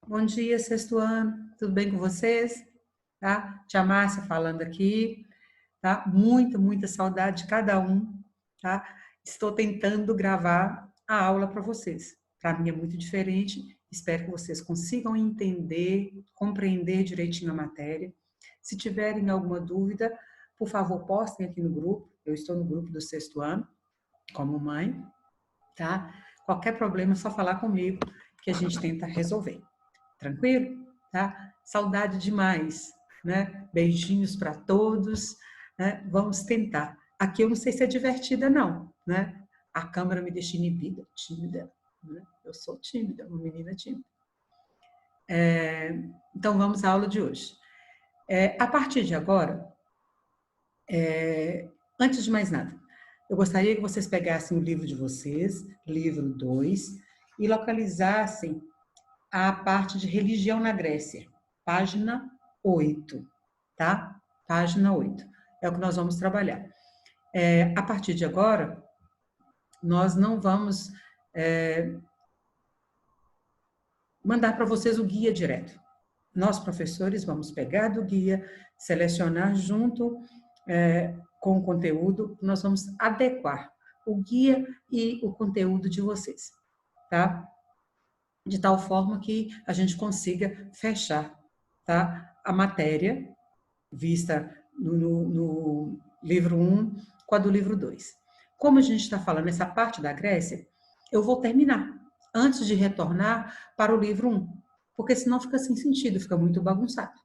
Bom dia, sexto ano. Tudo bem com vocês? Tá? Tia Márcia falando aqui, tá? Muita saudade de cada um, tá? Estou tentando gravar a aula para vocês. Para mim é muito diferente. Espero que vocês consigam entender, compreender direitinho a matéria. Se tiverem alguma dúvida, por favor, postem aqui no grupo. Eu estou no grupo do sexto ano, como mãe, tá? Qualquer problema é só falar comigo que a gente tenta resolver. Tranquilo? Tá? Saudade demais, né? Beijinhos para todos, né? Vamos tentar. Aqui eu não sei se é divertida não, né? A câmera me deixa inibida, tímida, né? Eu sou tímida, uma menina tímida. Então vamos à aula de hoje. A partir de agora, antes de mais nada, eu gostaria que vocês pegassem o livro de vocês, livro 2, e localizassem a parte de religião na Grécia, página 8, tá? Página 8. É o que nós vamos trabalhar. A partir de agora, nós não vamos mandar para vocês o guia direto. Nós, professores, vamos pegar do guia, selecionar junto com o conteúdo, nós vamos adequar o guia e o conteúdo de vocês, tá? De tal forma que a gente consiga fechar, tá? A matéria vista no livro 1 com a do livro 2. Como a gente está falando essa parte da Grécia, eu vou terminar antes de retornar para o livro 1, porque senão fica sem sentido, fica muito bagunçado,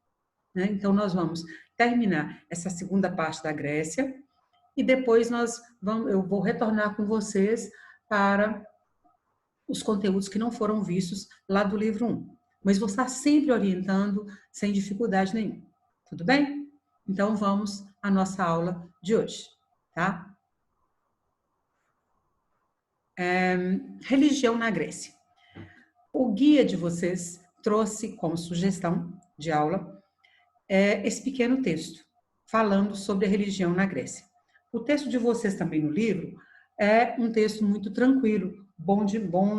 né? Então, nós vamos terminar essa segunda parte da Grécia e depois eu vou retornar com vocês para os conteúdos que não foram vistos lá do livro 1. Mas vou estar sempre orientando sem dificuldade nenhuma. Tudo bem? Então, vamos à nossa aula de hoje, tá? Religião na Grécia. O guia de vocês trouxe como sugestão de aula esse pequeno texto, falando sobre a religião na Grécia. O texto de vocês também no livro é um texto muito tranquilo, bom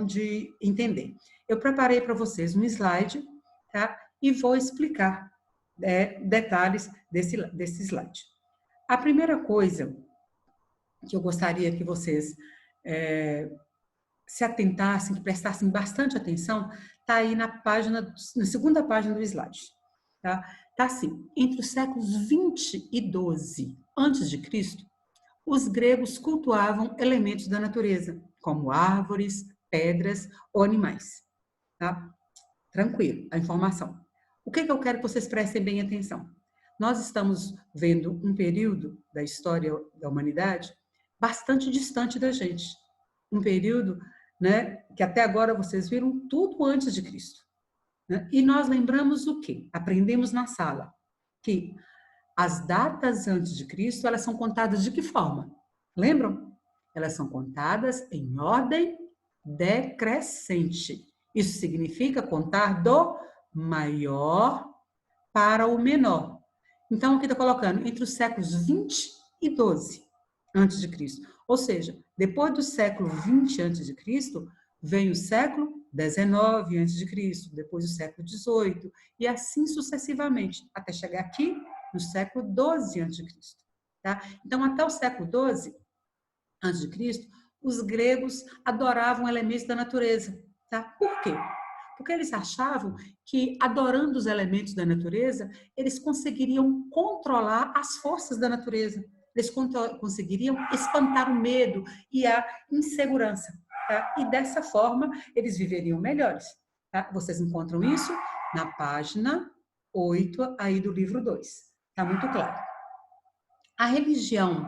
de entender. Eu preparei para vocês um slide, tá? E vou explicar detalhes desse slide. A primeira coisa que eu gostaria que vocês se atentassem, que prestassem bastante atenção, está aí na segunda página do slide. Tá? Tá assim, entre os séculos 20 e 12 antes de Cristo, os gregos cultuavam elementos da natureza, como árvores, pedras ou animais. Tá? Tranquilo, a informação. O que eu quero que vocês prestem bem atenção? Nós estamos vendo um período da história da humanidade bastante distante da gente. Um período, né, que até agora vocês viram tudo antes de Cristo. Né? E nós lembramos o quê? Aprendemos na sala que as datas antes de Cristo, elas são contadas de que forma? Lembram? Elas são contadas em ordem decrescente. Isso significa contar do maior para o menor. Então, aqui está colocando entre os séculos 20 e 12 antes de Cristo. Ou seja, depois do século 20 antes de Cristo, vem o século 19 antes de Cristo, depois o século 18 e assim sucessivamente, até chegar aqui no século 12 antes de Cristo. Tá? Então, até o século 12 antes de Cristo, os gregos adoravam elementos da natureza. Tá? Por quê? Porque eles achavam que, adorando os elementos da natureza, eles conseguiriam controlar as forças da natureza. Eles conseguiriam espantar o medo e a insegurança. Tá? E dessa forma, eles viveriam melhores. Tá? Vocês encontram isso na página 8 aí do livro 2. Está muito claro. A religião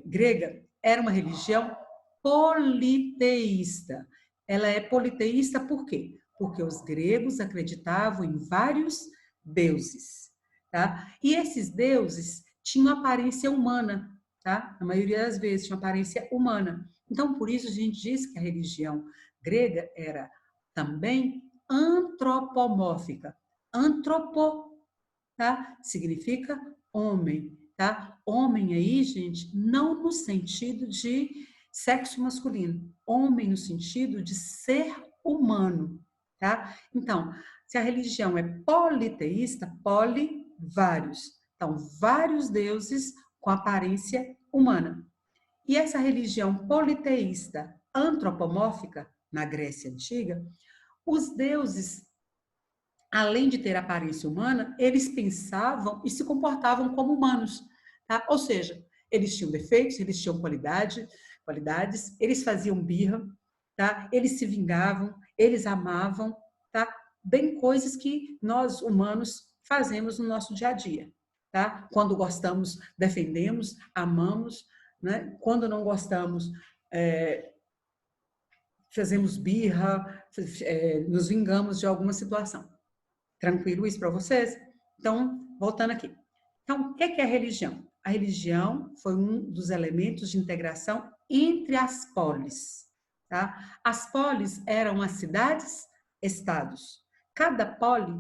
grega era uma religião politeísta. Ela é politeísta por quê? Porque os gregos acreditavam em vários deuses, tá? E esses deuses tinham aparência humana, tá? Na maioria das vezes tinham aparência humana. Então, por isso a gente diz que a religião grega era também antropomórfica. Antropo, tá? Significa homem, tá? Homem aí, gente, não no sentido de sexo masculino. Homem no sentido de ser humano, tá? Então, se a religião é politeísta, poli, vários. Então, vários deuses com aparência humana. E essa religião politeísta antropomórfica, na Grécia Antiga, os deuses, além de ter aparência humana, eles pensavam e se comportavam como humanos, tá? Ou seja, eles tinham defeitos, eles tinham qualidades, eles faziam birra, tá? Eles se vingavam, eles amavam, tá? Bem coisas que nós humanos fazemos no nosso dia a dia, tá? Quando gostamos, defendemos, amamos, né? Quando não gostamos, fazemos birra, nos vingamos de alguma situação. Tranquilo isso para vocês? Então, voltando aqui. Então, o que é a religião? A religião foi um dos elementos de integração entre as polis. Tá? As polis eram as cidades-estados. Cada poli,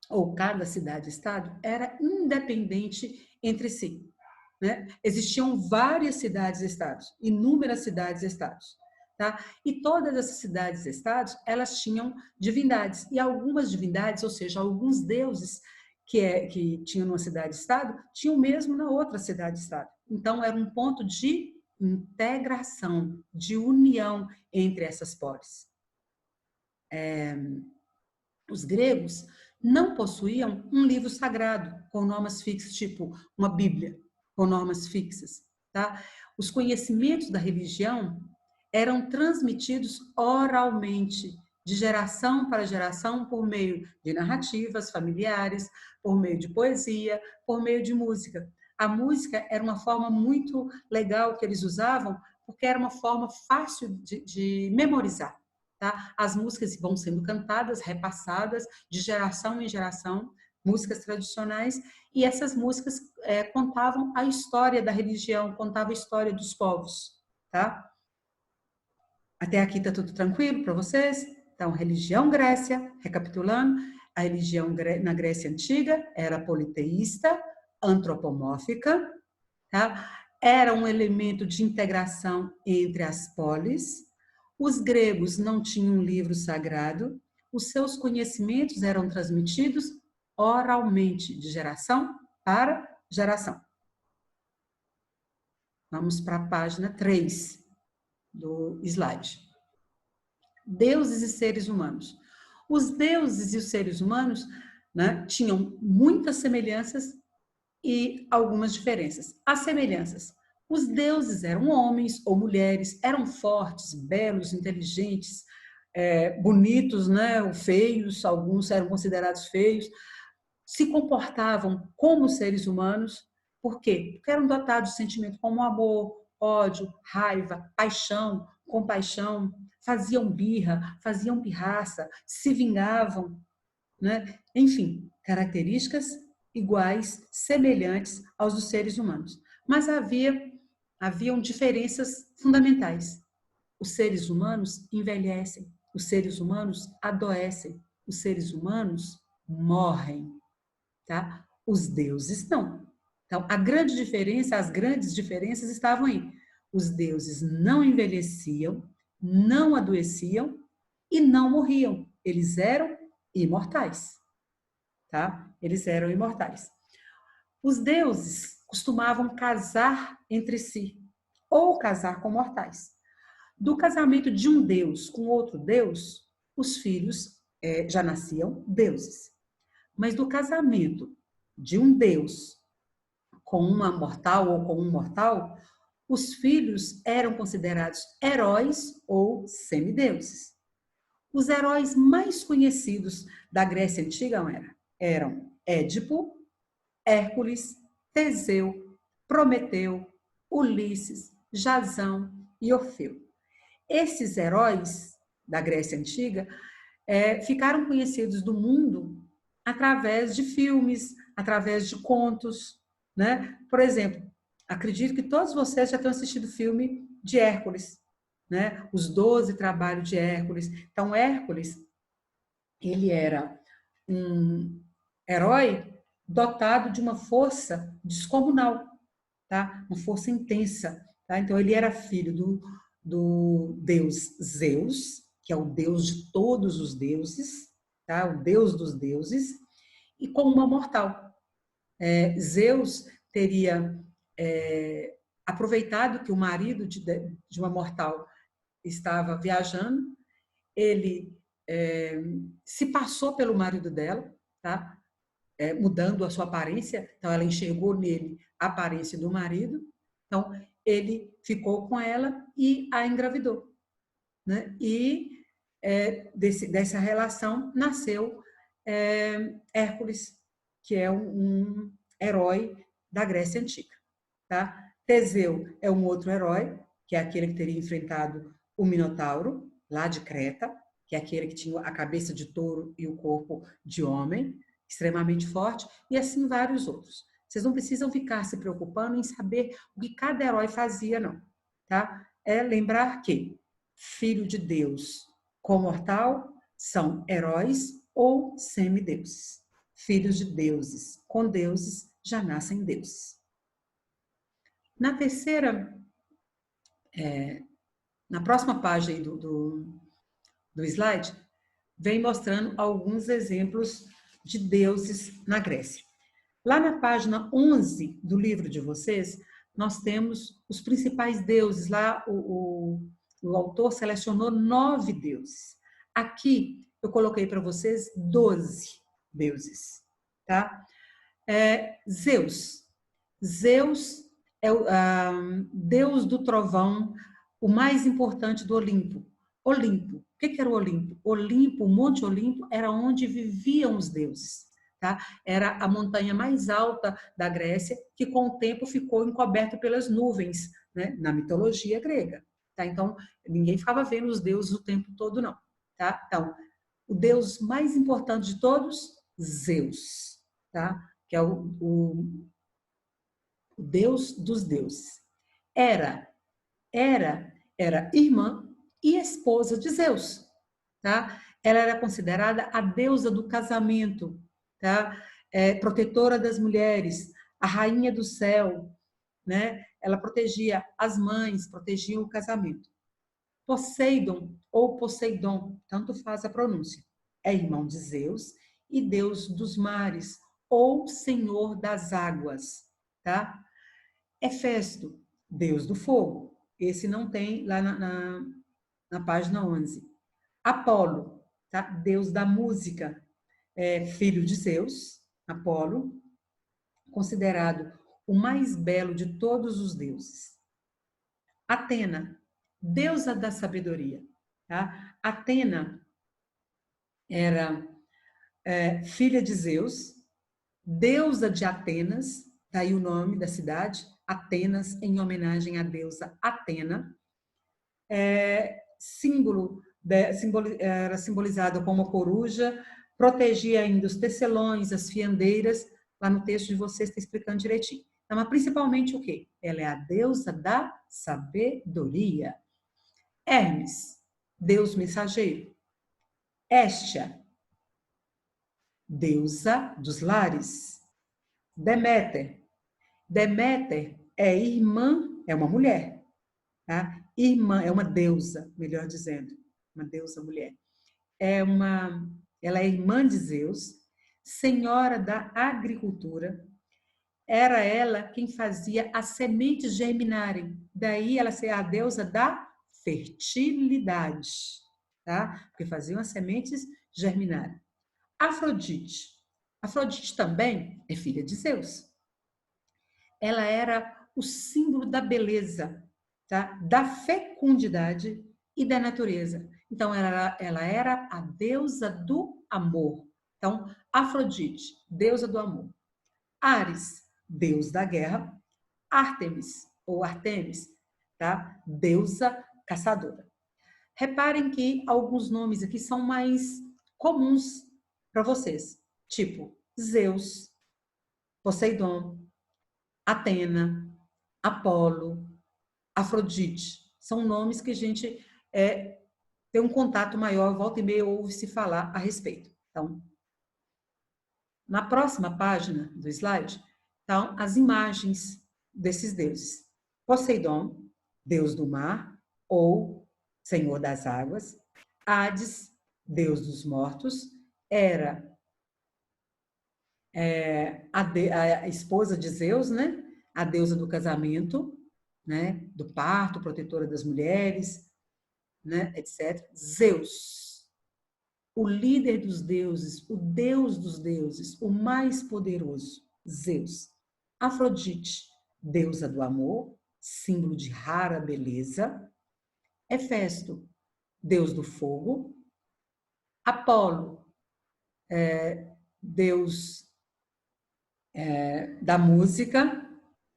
ou cada cidade-estado, era independente entre si. Né? Existiam várias cidades-estados, inúmeras cidades-estados. Tá? E todas essas cidades-estados, elas tinham divindades. E algumas divindades, ou seja, alguns deuses que tinham numa cidade-estado, tinham mesmo na outra cidade-estado. Então, era um ponto de integração, de união entre essas polis. Os gregos não possuíam um livro sagrado com normas fixas, tipo uma Bíblia, com normas fixas. Tá? Os conhecimentos da religião eram transmitidos oralmente, de geração para geração, por meio de narrativas familiares, por meio de poesia, por meio de música. A música era uma forma muito legal que eles usavam, porque era uma forma fácil de memorizar. Tá? As músicas vão sendo cantadas, repassadas de geração em geração, músicas tradicionais, e essas músicas contavam a história da religião, contavam a história dos povos. Tá? Até aqui está tudo tranquilo para vocês? Então, religião Grécia, recapitulando, a religião na Grécia Antiga era politeísta, antropomórfica, tá? Era um elemento de integração entre as polis. Os gregos não tinham um livro sagrado, os seus conhecimentos eram transmitidos oralmente, de geração para geração. Vamos para a página 3 do slide. Deuses e seres humanos. Os deuses e os seres humanos, né, tinham muitas semelhanças e algumas diferenças. As semelhanças. Os deuses eram homens ou mulheres, eram fortes, belos, inteligentes, bonitos, né, ou feios, alguns eram considerados feios, se comportavam como seres humanos. Por quê? Porque eram dotados de sentimentos como amor, ódio, raiva, paixão, compaixão, faziam birra, faziam pirraça, se vingavam, né? Enfim, características iguais, semelhantes aos dos seres humanos. Mas haviam diferenças fundamentais. Os seres humanos envelhecem, os seres humanos adoecem, os seres humanos morrem, tá? Os deuses não. Então, as grandes diferenças estavam aí. Os deuses não envelheciam, não adoeciam e não morriam. Eles eram imortais, tá? Eles eram imortais. Os deuses costumavam casar entre si ou casar com mortais. Do casamento de um deus com outro deus, os filhos já nasciam deuses. Mas do casamento de um deus com uma mortal ou com um mortal, os filhos eram considerados heróis ou semideuses. Os heróis mais conhecidos da Grécia Antiga eram Édipo, Hércules, Teseu, Prometeu, Ulisses, Jasão e Orfeu. Esses heróis da Grécia Antiga ficaram conhecidos do mundo através de filmes, através de contos, né? Por exemplo, acredito que todos vocês já tenham assistido o filme de Hércules, né? Os 12 Trabalhos de Hércules. Então, Hércules, ele era um herói dotado de uma força descomunal, tá? Uma força intensa, tá? Então, ele era filho do deus Zeus, que é o Deus de todos os deuses, tá? O Deus dos deuses, e com uma mortal. Zeus teria aproveitado que o marido de uma mortal estava viajando, ele se passou pelo marido dela, tá? Mudando a sua aparência, então ela enxergou nele a aparência do marido, então ele ficou com ela e a engravidou, né? E dessa relação nasceu Hércules, que é um herói da Grécia Antiga, tá? Teseu é um outro herói, que é aquele que teria enfrentado o Minotauro, lá de Creta, que é aquele que tinha a cabeça de touro e o corpo de homem, extremamente forte, e assim vários outros. Vocês não precisam ficar se preocupando em saber o que cada herói fazia, não, tá? É lembrar que filho de Deus com mortal são heróis ou semideuses. Filhos de deuses com deuses já nascem deuses. Na terceira, na próxima página aí do slide, vem mostrando alguns exemplos de deuses na Grécia. Lá na página 11 do livro de vocês, nós temos os principais deuses. Lá o autor selecionou 9 deuses. Aqui eu coloquei para vocês 12 deuses, tá? Zeus. Zeus é o deus do trovão, o mais importante do Olimpo. Olimpo. O que era o Olimpo? Olimpo, o Monte Olimpo, era onde viviam os deuses. Tá? Era a montanha mais alta da Grécia, que com o tempo ficou encoberta pelas nuvens, né? Na mitologia grega. Tá? Então, ninguém ficava vendo os deuses o tempo todo, não. Tá? Então, o deus mais importante de todos, Zeus, tá? Que é o deus dos deuses. Era irmã e esposa de Zeus, tá? Ela era considerada a deusa do casamento, tá? Protetora das mulheres, a rainha do céu, né? Ela protegia as mães, protegia o casamento. Poseidon ou Poseidon, tanto faz a pronúncia, é irmão de Zeus e deus dos mares ou senhor das águas, tá? Hefesto, deus do fogo. Esse não tem lá na página 11. Apolo, tá? Deus da música, filho de Zeus, Apolo, considerado o mais belo de todos os deuses. Atena, deusa da sabedoria. Tá? Atena era filha de Zeus, deusa de Atenas, daí o nome da cidade, Atenas, em homenagem à deusa Atena. Era simbolizada como uma coruja, protegia ainda os tecelões, as fiandeiras. Lá no texto de vocês está explicando direitinho. Então, mas principalmente o quê? Ela é a deusa da sabedoria. Hermes, deus mensageiro. Hestia, deusa dos lares. Deméter. Deméter é irmã, é uma mulher, tá? Irmã, é uma deusa, melhor dizendo, uma deusa mulher. Ela é irmã de Zeus, senhora da agricultura. Era ela quem fazia as sementes germinarem. Daí ela ser a deusa da fertilidade, tá? Porque faziam as sementes germinarem. Afrodite. Afrodite também é filha de Zeus. Ela era o símbolo da beleza, tá? Da fecundidade e da natureza. Então, ela era a deusa do amor. Então, Afrodite, deusa do amor. Ares, deus da guerra. Ártemis, ou Artemis, tá? Deusa caçadora. Reparem que alguns nomes aqui são mais comuns para vocês, tipo Zeus, Poseidon, Atena, Apolo, Afrodite. São nomes que a gente tem um contato maior, volta e meia ouve-se falar a respeito. Então, na próxima página do slide, estão as imagens desses deuses. Poseidon, deus do mar ou senhor das águas. Hades, deus dos mortos, era a esposa de Zeus, né? A deusa do casamento, né? Do parto, protetora das mulheres, né? Etc. Zeus, o líder dos deuses, o deus dos deuses, o mais poderoso, Zeus. Afrodite, deusa do amor, símbolo de rara beleza. Hefesto, deus do fogo. Apolo, deus da música,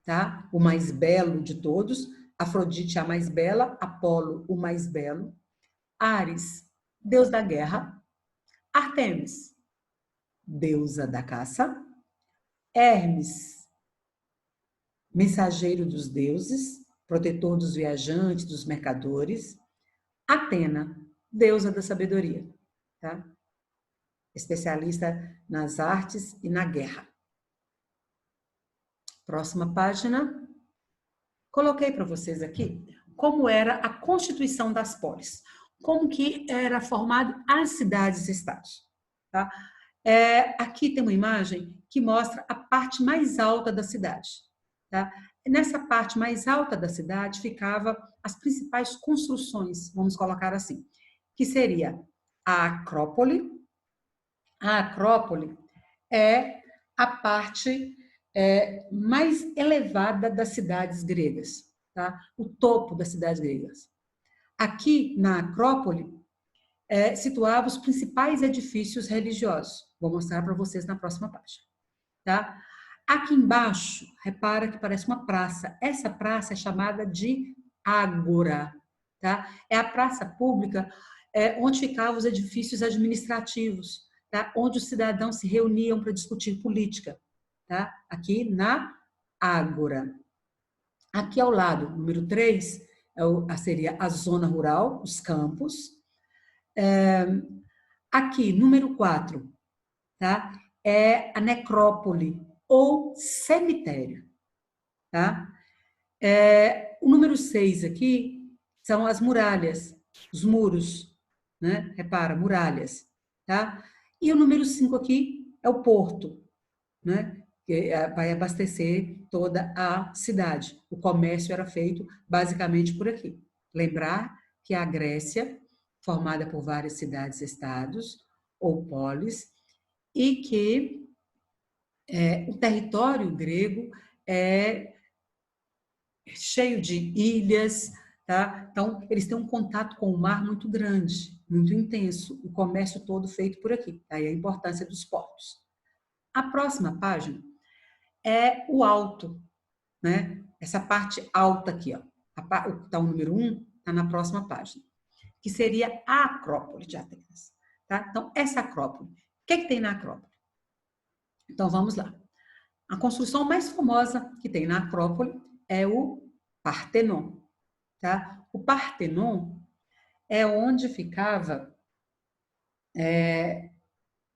tá? O mais belo de todos. Afrodite, a mais bela. Apolo, o mais belo. Ares, deus da guerra. Artemis, deusa da caça. Hermes, mensageiro dos deuses, protetor dos viajantes, dos mercadores. Atena, deusa da sabedoria, tá? Especialista nas artes e na guerra. Próxima página. Coloquei para vocês aqui como era a constituição das polis, como que era formado as cidades-estados, tá? Aqui tem uma imagem que mostra a parte mais alta da cidade, tá? Nessa parte mais alta da cidade ficava as principais construções, vamos colocar assim, que seria a Acrópole. A Acrópole é a parte mais elevada das cidades gregas, tá? O topo das cidades gregas. Aqui na Acrópole situava os principais edifícios religiosos. Vou mostrar para vocês na próxima página, tá? Aqui embaixo, repara que parece uma praça. Essa praça é chamada de Ágora, tá? É a praça pública onde ficavam os edifícios administrativos, tá? Onde os cidadãos se reuniam para discutir política, tá? Aqui na Ágora. Aqui ao lado, número 3, seria a zona rural, os campos. Aqui, número 4, tá? É a necrópole ou cemitério, tá? O número 6 aqui são as muralhas, os muros, né? Repara, muralhas, tá? E o número 5 aqui é o porto, né? Que vai abastecer toda a cidade. O comércio era feito basicamente por aqui. Lembrar que a Grécia, formada por várias cidades-estados ou polis, e que o território grego é cheio de ilhas, tá? Então, eles têm um contato com o mar muito grande, muito intenso, o comércio todo feito por aqui. Aí a importância dos portos. A próxima página é o alto, né? Essa parte alta aqui, ó. Tá o número 1, está na próxima página, que seria a Acrópole de Atenas, tá? Então, essa Acrópole, o que tem na Acrópole? Então, vamos lá. A construção mais famosa que tem na Acrópole é o Partenon, tá? O Partenon é onde ficava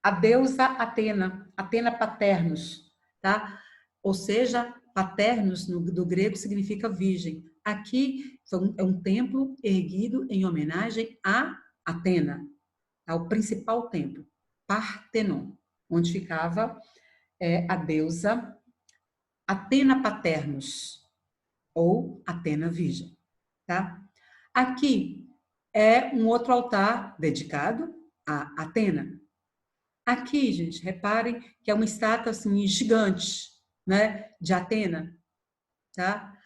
a deusa Atena, Atena Paternus, tá? Ou seja, Paternus do grego significa virgem. Aqui é um templo erguido em homenagem a Atena, ao principal templo, Partenon, onde ficava a deusa Atena Paternus, ou Atena Virgem, tá? Aqui é um outro altar dedicado a Atena. Aqui, gente, reparem que é uma estátua assim gigante, né, de Atena, tá?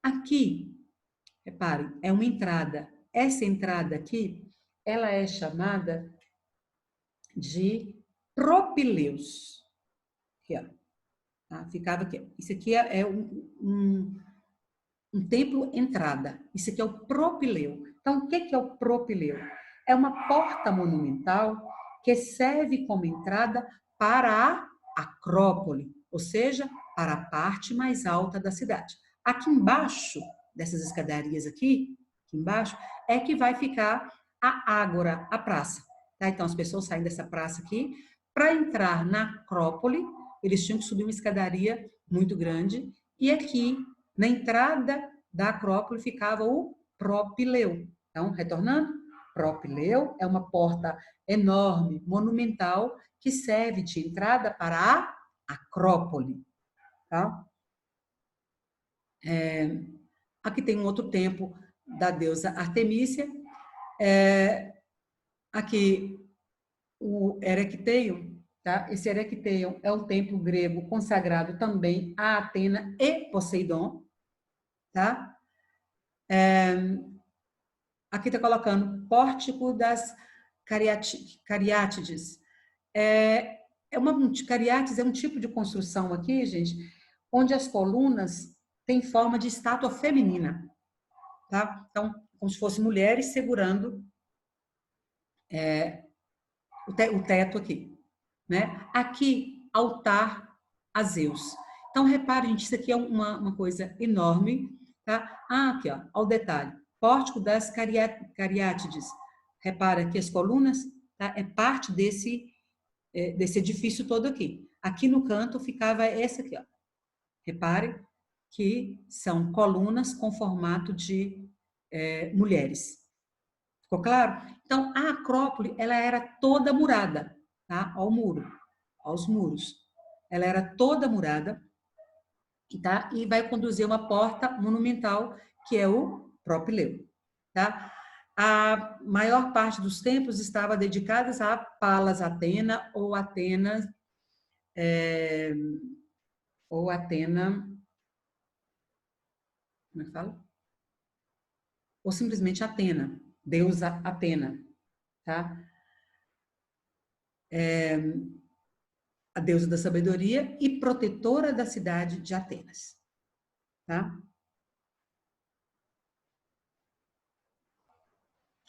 Aqui, reparem, é uma entrada. Essa entrada aqui, ela é chamada de Propileus. Aqui, ó. Tá? Ficava aqui. Isso aqui é um templo entrada. Isso aqui é o propileu. Então, o que é o propileu? É uma porta monumental que serve como entrada para a Acrópole, ou seja, para a parte mais alta da cidade. Aqui embaixo, dessas escadarias aqui embaixo, é que vai ficar a Ágora, a praça. Tá? Então, as pessoas saem dessa praça aqui, para entrar na Acrópole, eles tinham que subir uma escadaria muito grande, e aqui, na entrada da Acrópole, ficava o Propileu. Então, retornando, propileu é uma porta enorme, monumental, que serve de entrada para a Acrópole. Tá? Aqui tem um outro templo da deusa Artemísia. Aqui o Erecteion, tá? Esse Erecteion é um templo grego consagrado também a Atena e Poseidon, tá? Aqui está colocando Pórtico das Cariátides. Cariátides é um tipo de construção aqui, gente, onde as colunas têm forma de estátua feminina, tá? Então, como se fossem mulheres segurando o teto aqui, né? Aqui, altar a Zeus. Então, repare, gente, isso aqui é uma coisa enorme, tá? Aqui, ó, ao detalhe. Pórtico das Cariátides. Repara que as colunas, tá? É parte desse edifício todo aqui. Aqui no canto ficava esse aqui, ó. Repare que são colunas com formato de mulheres. Ficou claro? Então, a Acrópole, ela era toda murada, tá? Ao muro, aos muros. Ela era toda murada, tá? E vai conduzir uma porta monumental, que é o Propileu, tá? A maior parte dos templos estava dedicadas a Palas Atena ou Atena, como é que fala? Ou simplesmente Atena, deusa Atena, tá? A deusa da sabedoria e protetora da cidade de Atenas, tá?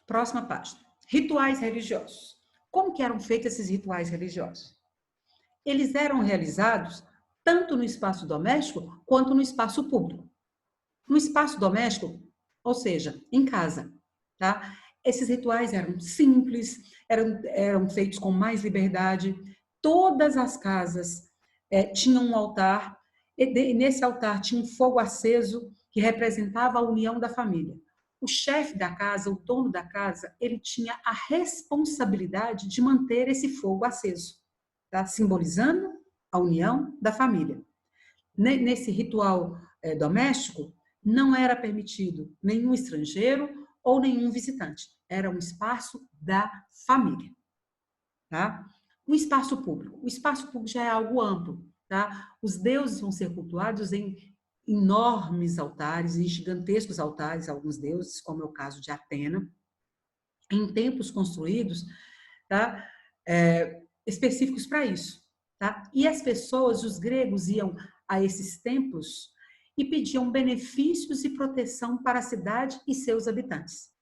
Próxima página. Rituais religiosos. Como que eram feitos esses rituais religiosos? Eles eram realizados tanto no espaço doméstico quanto no espaço público. No espaço doméstico, ou seja, em casa, tá? Esses rituais eram simples, eram feitos com mais liberdade. Todas as casas tinham um altar, e nesse altar tinha um fogo aceso que representava a união da família. O chefe da casa, o dono da casa, ele tinha a responsabilidade de manter esse fogo aceso, tá? Simbolizando a união da família. Nesse ritual doméstico, não era permitido nenhum estrangeiro ou nenhum visitante. Era um espaço da família, tá? O espaço público. O espaço público já é algo amplo, tá? Os deuses vão ser cultuados em enormes altares, em gigantescos altares, alguns deuses, como é o caso de Atena, em templos construídos, tá? Específicos para isso, tá? E as pessoas, os gregos, iam a esses templos e pediam benefícios e proteção para a cidade e seus habitantes.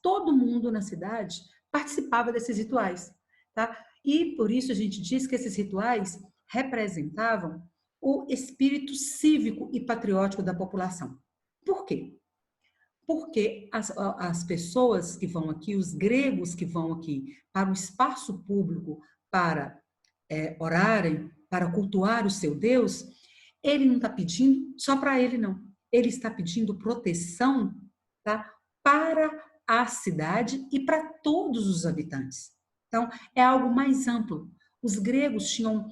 Todo mundo na cidade participava desses rituais, tá? E por isso a gente diz que esses rituais representavam o espírito cívico e patriótico da população. Por quê? Porque as pessoas que vão aqui, os gregos que vão aqui para o espaço público para orarem, para cultuar o seu Deus, ele não está pedindo só para ele, não. Ele está pedindo proteção, tá, para a cidade e para todos os habitantes. Então, é algo mais amplo. Os gregos tinham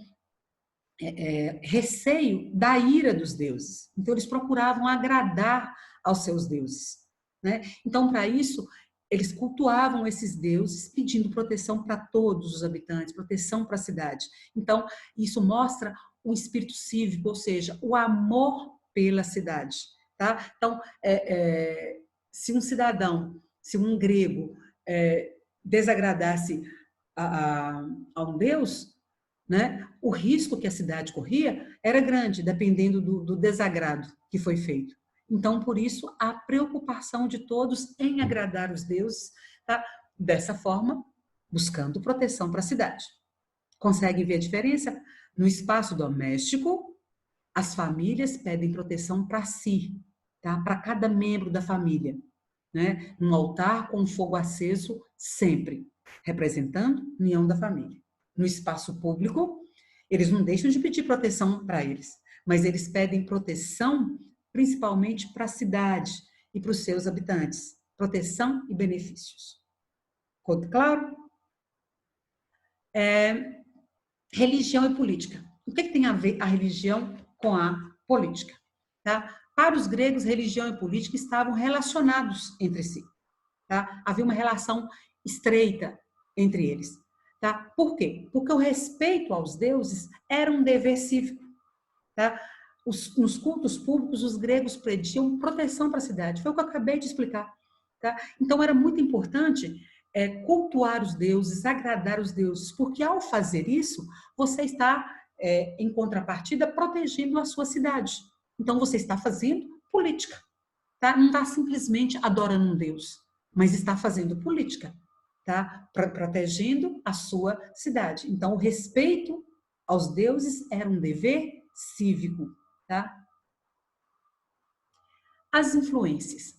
receio da ira dos deuses. Então, eles procuravam agradar aos seus deuses, né? Então, para isso, eles cultuavam esses deuses, pedindo proteção para todos os habitantes, proteção para a cidade. Então, isso mostra o espírito cívico, ou seja, o amor pela cidade, tá? Então, se um cidadão, se um grego desagradasse a um deus, né, o risco que a cidade corria era grande, dependendo do desagrado que foi feito. Então, por isso, a preocupação de todos em agradar os deuses, tá? Dessa forma, buscando proteção para a cidade. Consegue ver a diferença? No espaço doméstico, as famílias pedem proteção para si, tá? Para cada membro da família, né? Um altar com fogo aceso sempre, representando a união da família. No espaço público, eles não deixam de pedir proteção para eles, mas eles pedem proteção principalmente para a cidade e para os seus habitantes. Proteção e benefícios. Ficou claro? Religião e política. O que tem a ver a religião com a política? Tá? Para os gregos, religião e política estavam relacionados entre si. Tá? Havia uma relação estreita entre eles. Tá? Por quê? Porque o respeito aos deuses era um dever cívico. Tá? Nos cultos públicos, os gregos pediam proteção para a cidade. Foi o que eu acabei de explicar. Tá? Então, era muito importante cultuar os deuses, agradar os deuses, porque ao fazer isso, você está, em contrapartida, protegendo a sua cidade. Então, você está fazendo política. Tá? Não está simplesmente adorando um Deus, mas está fazendo política, tá? Protegendo a sua cidade. Então, o respeito aos deuses era um dever cívico. Tá? As influências.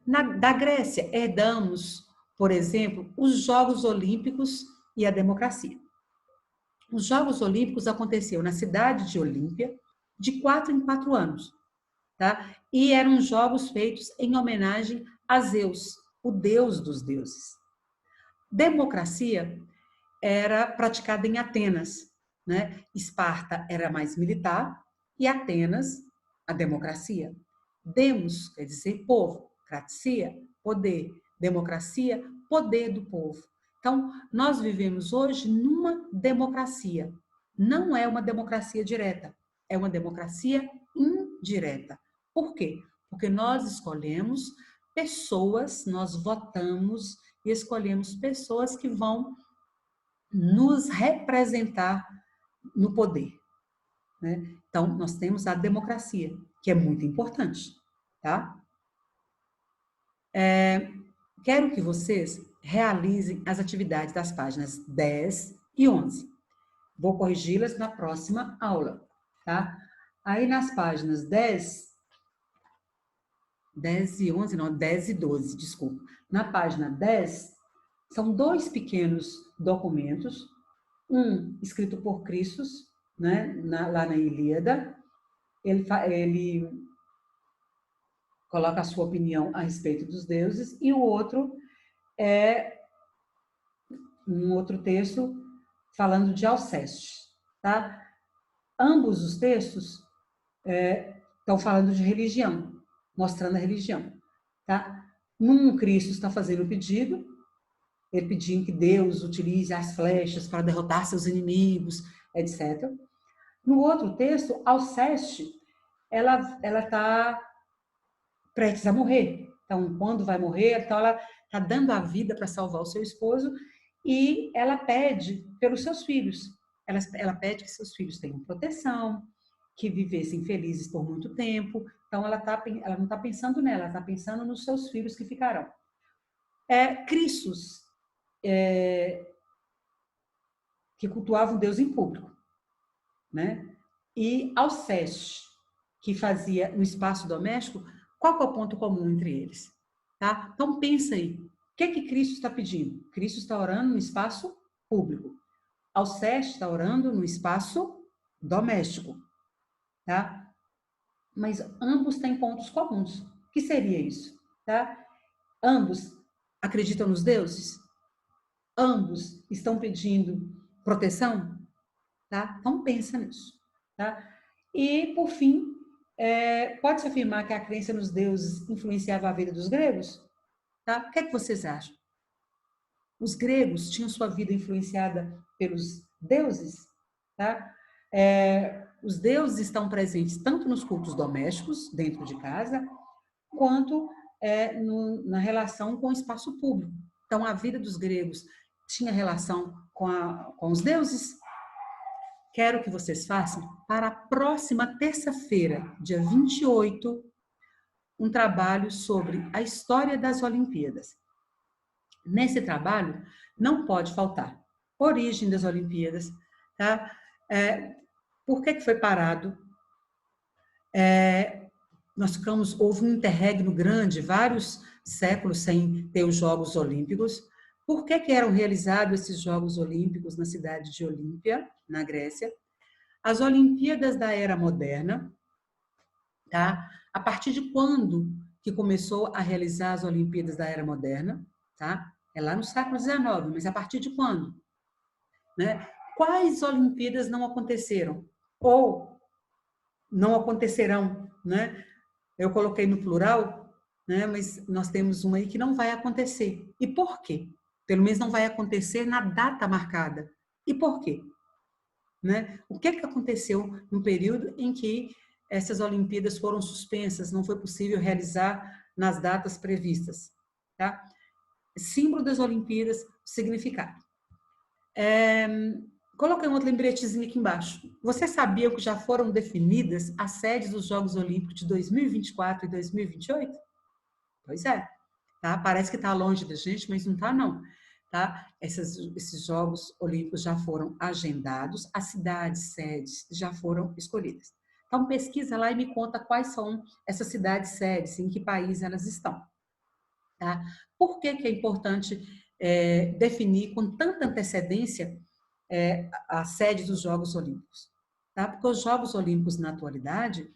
Da Grécia, herdamos, por exemplo, os Jogos Olímpicos e a democracia. Os Jogos Olímpicos aconteciam na cidade de Olímpia, de 4 em 4 anos. Tá? E eram jogos feitos em homenagem a Zeus, o deus dos deuses. Democracia era praticada em Atenas, né? Esparta era mais militar e Atenas, a democracia. Demos quer dizer povo, cracia, poder, democracia, poder do povo. Então, nós vivemos hoje numa democracia. Não é uma democracia direta, é uma democracia indireta. Por quê? Porque nós escolhemos pessoas, nós votamos e escolhemos pessoas que vão nos representar no poder. Né? Então, nós temos a democracia, que é muito importante. Tá? Quero que vocês realizem as atividades das páginas 10 e 11. Vou corrigi-las na próxima aula. Tá? Aí, nas páginas 10 e 11, não, 10 e 12, desculpa. Na página 10, são 2 pequenos documentos, um escrito por Cristo, né, lá na Ilíada. Ele coloca a sua opinião a respeito dos deuses, e o outro é um outro texto falando de Alceste. Tá? Ambos os textos estão falando de religião, mostrando a religião. Tá? Num, Cristo está fazendo o pedido, ele pedindo que Deus utilize as flechas para derrotar seus inimigos, etc. No outro texto, Alceste, ela está prestes a morrer. Então, quando vai morrer, então ela está dando a vida para salvar o seu esposo e ela pede pelos seus filhos. Ela pede que seus filhos tenham proteção, que vivessem felizes por muito tempo. Então, ela não está pensando nela, ela está pensando nos seus filhos que ficarão. Cristos, que cultuava um Deus em público, né? E Alceste, que fazia no espaço doméstico. Qual é o ponto comum entre eles? Tá? Então, pensa aí. O que é que Cristo está pedindo? Cristo está orando no espaço público. Alceste está orando no espaço doméstico. Tá? Mas ambos têm pontos comuns. O que seria isso? Tá? Ambos acreditam nos deuses? Ambos estão pedindo proteção? Tá? Então, pensa nisso. Tá? E, por fim, pode-se afirmar que a crença nos deuses influenciava a vida dos gregos? Tá? O que é que vocês acham? Os gregos tinham sua vida influenciada pelos deuses? Tá? Os deuses estão presentes tanto nos cultos domésticos, dentro de casa, quanto na relação com o espaço público. Então, a vida dos gregos tinha relação com os deuses? Quero que vocês façam para a próxima terça-feira, dia 28, um trabalho sobre a história das Olimpíadas. Nesse trabalho, não pode faltar origem das Olimpíadas, tá? Por que foi parado? Houve um interregno grande, vários séculos sem ter os Jogos Olímpicos. Por que eram realizados esses Jogos Olímpicos na cidade de Olímpia, na Grécia? As Olimpíadas da Era Moderna, tá? A partir de quando que começou a realizar as Olimpíadas da Era Moderna, tá? É lá no século XIX, mas a partir de quando? Né? Quais Olimpíadas não aconteceram? Ou não acontecerão, né? Eu coloquei no plural, né? Mas nós temos uma aí que não vai acontecer. E por quê? Pelo menos não vai acontecer na data marcada. E por quê? Né? O que aconteceu no período em que essas Olimpíadas foram suspensas, não foi possível realizar nas datas previstas? Tá? Símbolo das Olimpíadas, significado. Coloquei um outro lembretezinho aqui embaixo. Você sabia que já foram definidas as sedes dos Jogos Olímpicos de 2024 e 2028? Pois é. Tá? Parece que está longe da gente, mas não está, não. Tá? Esses Jogos Olímpicos já foram agendados, as cidades sedes já foram escolhidas. Então, pesquisa lá e me conta quais são essas cidades sedes, em que país elas estão. Tá? Por que é importante definir com tanta antecedência a sede dos Jogos Olímpicos? Tá? Porque os Jogos Olímpicos, na atualidade,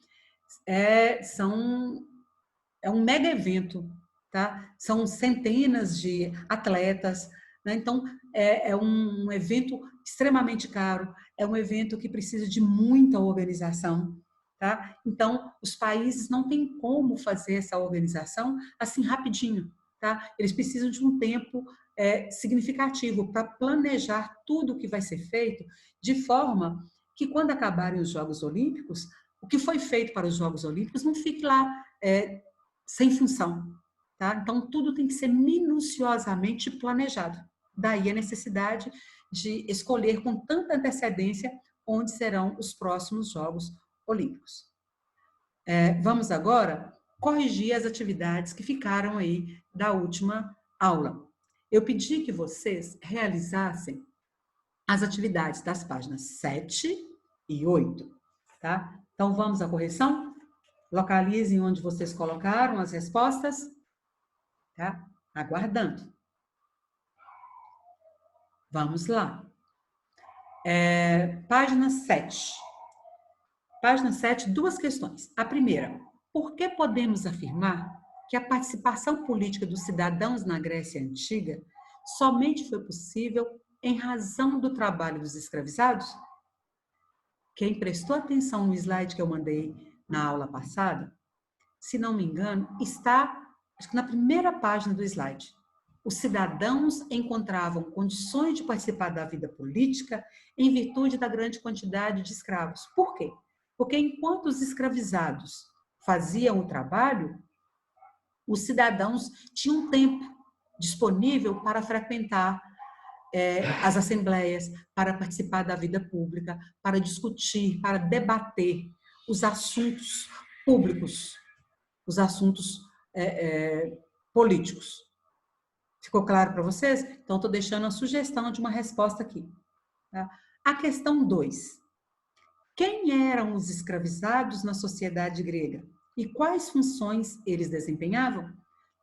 é um mega evento, tá? São centenas de atletas, né? Então, é um evento extremamente caro, é um evento que precisa de muita organização, tá? Então, os países não têm como fazer essa organização assim rapidinho, tá? Eles precisam de um tempo significativo para planejar tudo o que vai ser feito, de forma que, quando acabarem os Jogos Olímpicos, o que foi feito para os Jogos Olímpicos não fique lá sem função. Tá? Então, tudo tem que ser minuciosamente planejado. Daí a necessidade de escolher com tanta antecedência onde serão os próximos Jogos Olímpicos. Vamos agora corrigir as atividades que ficaram aí da última aula. Eu pedi que vocês realizassem as atividades das páginas 7 e 8. Tá? Então, vamos à correção? Localizem onde vocês colocaram as respostas. Tá? Aguardando. Vamos lá. Página 7. Página 7, duas questões. A primeira, por que podemos afirmar que a participação política dos cidadãos na Grécia Antiga somente foi possível em razão do trabalho dos escravizados? Quem prestou atenção no slide que eu mandei na aula passada, se não me engano, está acho que na primeira página do slide. Os cidadãos encontravam condições de participar da vida política em virtude da grande quantidade de escravos. Por quê? Porque enquanto os escravizados faziam o trabalho, os cidadãos tinham tempo disponível para frequentar as assembleias, para participar da vida pública, para discutir, para debater os assuntos públicos, os assuntos políticos. Ficou claro para vocês? Então, estou deixando a sugestão de uma resposta aqui. Tá? A questão 2. Quem eram os escravizados na sociedade grega? E quais funções eles desempenhavam?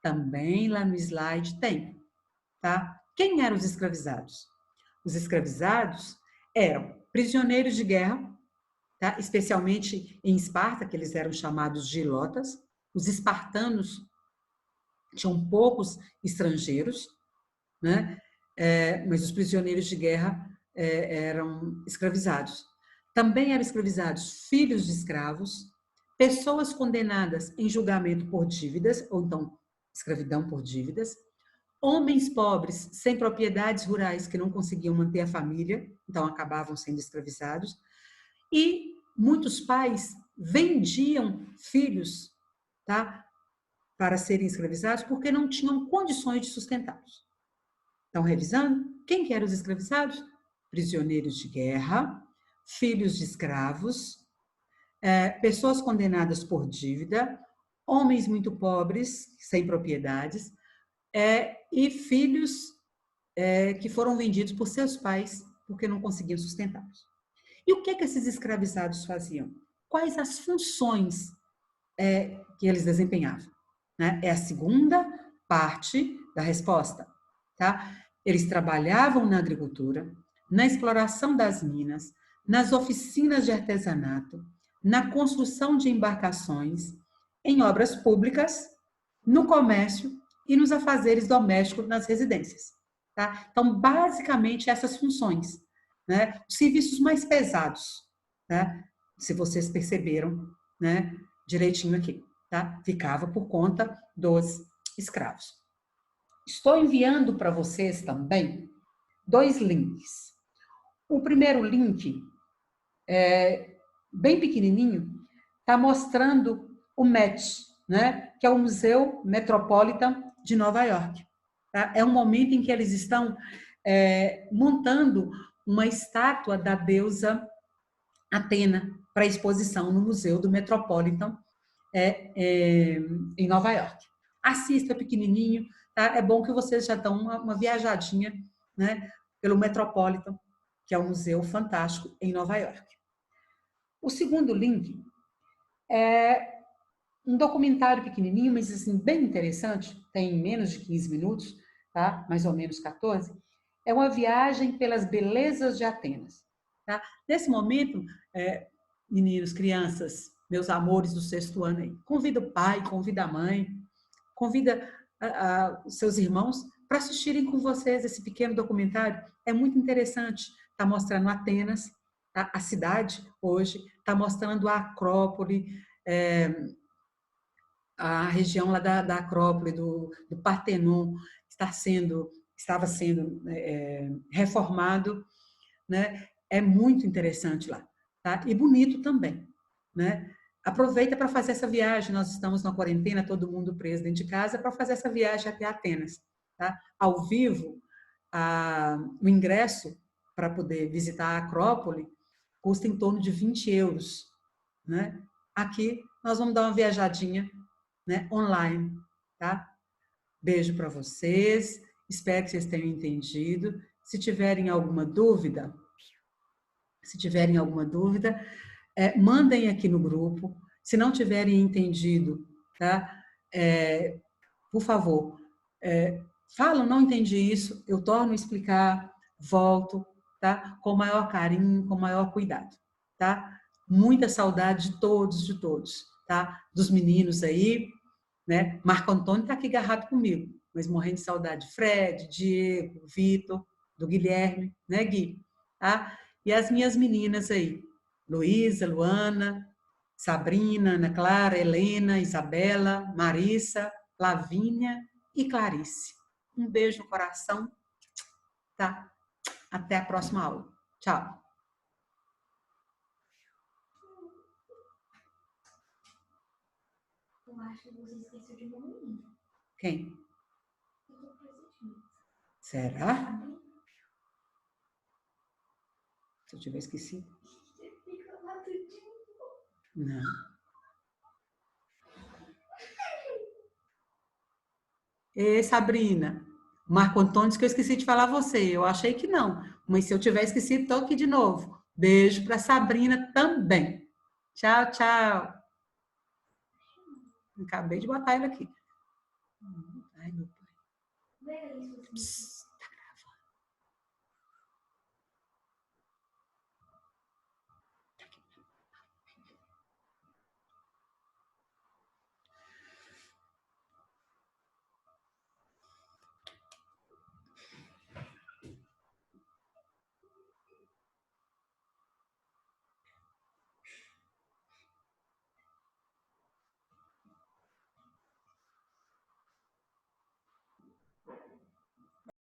Também lá no slide tem. Tá? Quem eram os escravizados? Os escravizados eram prisioneiros de guerra, tá? Especialmente em Esparta, que eles eram chamados gilotas. Os espartanos tinham poucos estrangeiros, né? Mas os prisioneiros de guerra eram escravizados. Também eram escravizados filhos de escravos, pessoas condenadas em julgamento por dívidas, ou então escravidão por dívidas, homens pobres sem propriedades rurais que não conseguiam manter a família, então acabavam sendo escravizados, e muitos pais vendiam filhos, tá, para serem escravizados porque não tinham condições de sustentá-los. Então, revisando, quem que eram os escravizados? Prisioneiros de guerra, filhos de escravos, pessoas condenadas por dívida, homens muito pobres, sem propriedades, e filhos que foram vendidos por seus pais porque não conseguiam sustentá-los. E o que esses escravizados faziam? Quais as funções que eles desempenhavam? Né? É a segunda parte da resposta. Tá? Eles trabalhavam na agricultura, na exploração das minas, nas oficinas de artesanato, na construção de embarcações, em obras públicas, no comércio e nos afazeres domésticos nas residências. Tá? Então, basicamente, essas funções. Né? Os serviços mais pesados, tá? Se vocês perceberam, né? Direitinho aqui, tá? Ficava por conta dos escravos. Estou enviando para vocês também 2 links. O primeiro link é bem pequenininho, está mostrando o MET, né? Que é o Museu Metropolitan de Nova York. Tá? É um momento em que eles estão montando uma estátua da deusa Atena para exposição no Museu do Metropolitan em Nova York. Assista, pequenininho, tá? É bom que vocês já dão uma viajadinha, né, pelo Metropolitan, que é um museu fantástico em Nova York. O segundo link é um documentário pequenininho, mas assim, bem interessante, tem menos de 15 minutos, tá? Mais ou menos 14. É uma viagem pelas belezas de Atenas. Tá? Nesse momento, meninos, crianças, meus amores do 6º ano aí, convida o pai, convida a mãe, convida os seus irmãos para assistirem com vocês esse pequeno documentário. É muito interessante. Está mostrando Atenas, a cidade hoje, está mostrando a Acrópole, a região lá da Acrópole, do Partenon, estava sendo reformado, né? É muito interessante lá, tá? E bonito também, né? Aproveita para fazer essa viagem. Nós estamos na quarentena, todo mundo preso dentro de casa, para fazer essa viagem até Atenas, tá? Ao vivo, o ingresso para poder visitar a Acrópole custa em torno de 20 euros, né? Aqui nós vamos dar uma viajadinha, né, online, tá? Beijo para vocês, espero que vocês tenham entendido. Se tiverem alguma dúvida, mandem aqui no grupo. Se não tiverem entendido, tá? Por favor, falam, não entendi isso, eu torno a explicar, volto, tá? Com o maior carinho, com o maior cuidado, tá? Muita saudade de todos, tá? Dos meninos aí, né? Marco Antônio está aqui agarrado comigo, mas morrendo de saudade de Fred, Diego, Vitor, do Guilherme, né, Gui? Tá? E as minhas meninas aí, Luísa, Luana, Sabrina, Ana Clara, Helena, Isabela, Marissa, Lavínia e Clarice. Um beijo no coração, tá? Até a próxima aula. Tchau. Eu acho que você esqueceu de uma menina. Quem? Eu tô presente. Será? Se eu tiver esquecido. Você fica lá tudinho. Não. Ei, Sabrina. Marco Antônio disse que eu esqueci de falar você. Eu achei que não. Mas se eu tiver esquecido, estou aqui de novo. Beijo para Sabrina também. Tchau, tchau. Acabei de botar ele aqui. Ai, meu pai. Não era isso, assim.